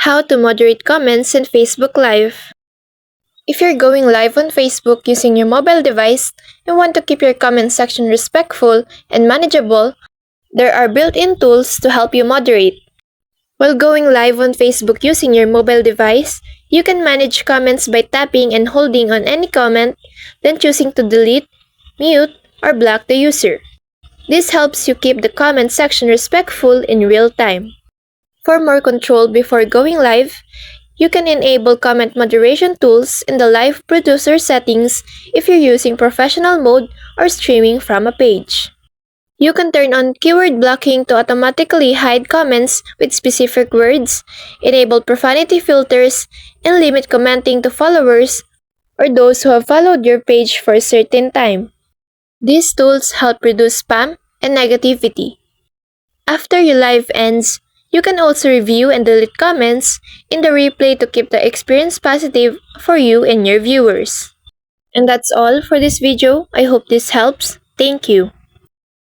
How to moderate comments in Facebook Live. If you're going live on Facebook using your mobile device and want to keep your comment section respectful and manageable, there are built-in tools to help you moderate. While going live on Facebook using your mobile device, you can manage comments by tapping and holding on any comment, then choosing to delete, mute, or block the user. This helps you keep the comment section respectful in real time. For more control before going live, you can enable comment moderation tools in the live producer settings if you're using professional mode or streaming from a page. You can turn on keyword blocking to automatically hide comments with specific words, enable profanity filters, and limit commenting to followers or those who have followed your page for a certain time. These tools help reduce spam and negativity. After your live ends, you can also review and delete comments in the replay to keep the experience positive for you and your viewers. And that's all for this video. I hope this helps. Thank you.